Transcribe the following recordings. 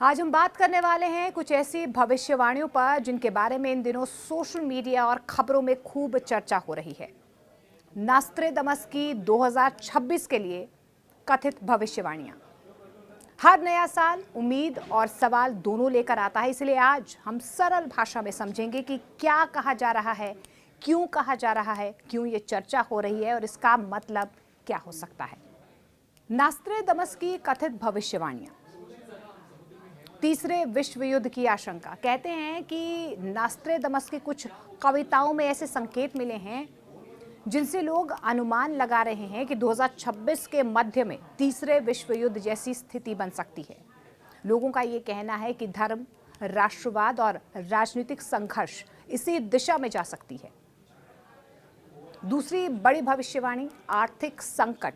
आज हम बात करने वाले हैं कुछ ऐसी भविष्यवाणियों पर जिनके बारे में इन दिनों सोशल मीडिया और खबरों में खूब चर्चा हो रही है। नास्त्रेदमस की 2026 के लिए कथित भविष्यवाणियां। हर नया साल उम्मीद और सवाल दोनों लेकर आता है, इसलिए आज हम सरल भाषा में समझेंगे कि क्या कहा जा रहा है, क्यों कहा जा रहा है, क्यों ये चर्चा हो रही है और इसका मतलब क्या हो सकता है। नास्त्रेदमस की कथित भविष्यवाणियां। तीसरे विश्व युद्ध की आशंका। कहते हैं कि नास्त्रेदमस की कुछ कविताओं में ऐसे संकेत मिले हैं जिनसे लोग अनुमान लगा रहे हैं कि 2026 के मध्य में तीसरे विश्व युद्ध जैसी स्थिति बन सकती है। लोगों का ये कहना है कि धर्म, राष्ट्रवाद और राजनीतिक संघर्ष इसी दिशा में जा सकती है। दूसरी बड़ी भविष्यवाणी, आर्थिक संकट।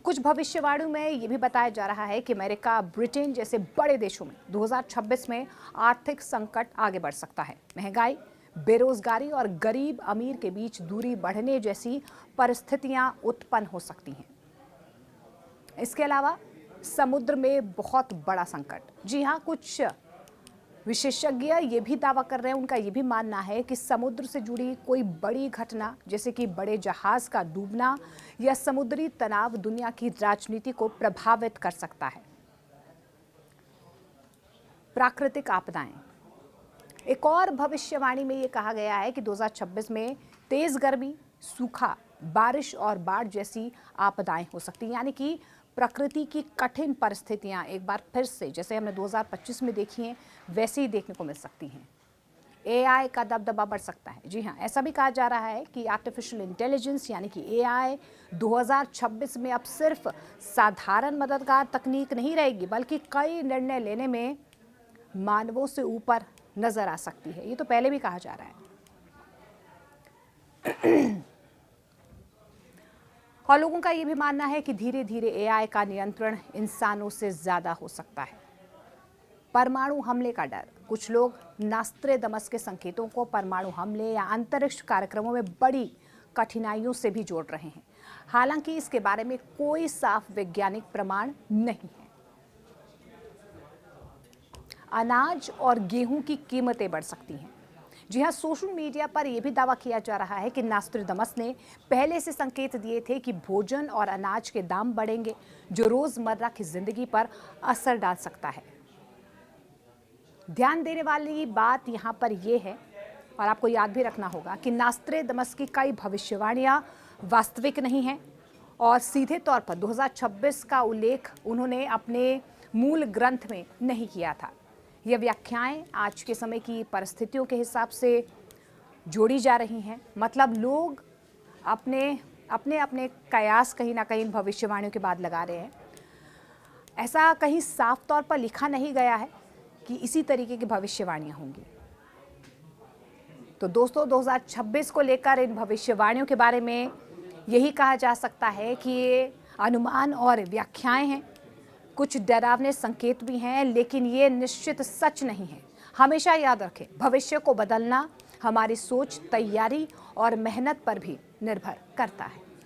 कुछ भविष्यवाणियों में ये भी बताया जा रहा है कि अमेरिका, ब्रिटेन जैसे बड़े देशों में 2026 में आर्थिक संकट आगे बढ़ सकता है। महंगाई, बेरोजगारी और गरीब अमीर के बीच दूरी बढ़ने जैसी परिस्थितियां उत्पन्न हो सकती हैं। इसके अलावा समुद्र में बहुत बड़ा संकट। जी हाँ, कुछ विशेषज्ञ ये भी दावा कर रहे हैं, उनका ये भी मानना है कि समुद्र से जुड़ी कोई बड़ी घटना जैसे कि बड़े जहाज का डूबना या समुद्री तनाव दुनिया की राजनीति को प्रभावित कर सकता है। प्राकृतिक आपदाएं। एक और भविष्यवाणी में ये कहा गया है कि 2026 में तेज गर्मी, सूखा, बारिश और बाढ़ जैसी आपदाएं हो सकती हैं, यानी कि प्रकृति की कठिन परिस्थितियां एक बार फिर से जैसे हमने 2025 में देखी हैं वैसे ही देखने को मिल सकती हैं। एआई का दबदबा बढ़ सकता है। जी हाँ, ऐसा भी कहा जा रहा है कि आर्टिफिशियल इंटेलिजेंस यानी कि एआई 2026 में अब सिर्फ साधारण मददगार तकनीक नहीं रहेगी, बल्कि कई निर्णय लेने में मानवों से ऊपर नजर आ सकती है। ये तो पहले भी कहा जा रहा है। और लोगों का ये भी मानना है कि धीरे धीरे एआई का नियंत्रण इंसानों से ज्यादा हो सकता है। परमाणु हमले का डर। कुछ लोग नास्त्रेदमस के संकेतों को परमाणु हमले या अंतरिक्ष कार्यक्रमों में बड़ी कठिनाइयों से भी जोड़ रहे हैं। हालांकि इसके बारे में कोई साफ वैज्ञानिक प्रमाण नहीं है। अनाज और गेहूं की कीमतें बढ़ सकती हैं। जी हाँ, सोशल मीडिया पर यह भी दावा किया जा रहा है कि नास्त्रेदमस ने पहले से संकेत दिए थे कि भोजन और अनाज के दाम बढ़ेंगे, जो रोजमर्रा की जिंदगी पर असर डाल सकता है। ध्यान देने वाली बात यहाँ पर यह है, और आपको याद भी रखना होगा कि नास्त्रेदमस की कई भविष्यवाणियां वास्तविक नहीं हैं और सीधे तौर पर 2026 का उल्लेख उन्होंने अपने मूल ग्रंथ में नहीं किया था। ये व्याख्याएं आज के समय की परिस्थितियों के हिसाब से जोड़ी जा रही हैं। मतलब लोग अपने अपने कयास कहीं ना कहीं भविष्यवाणियों के बाद लगा रहे हैं। ऐसा कहीं साफ तौर पर लिखा नहीं गया है कि इसी तरीके की भविष्यवाणियां होंगी। तो दोस्तों, 2026 को लेकर इन भविष्यवाणियों के बारे में यही कहा जा सकता है कि ये अनुमान और व्याख्याएं हैं। कुछ डरावने संकेत भी हैं, लेकिन ये निश्चित सच नहीं है। हमेशा याद रखें, भविष्य को बदलना हमारी सोच, तैयारी और मेहनत पर भी निर्भर करता है।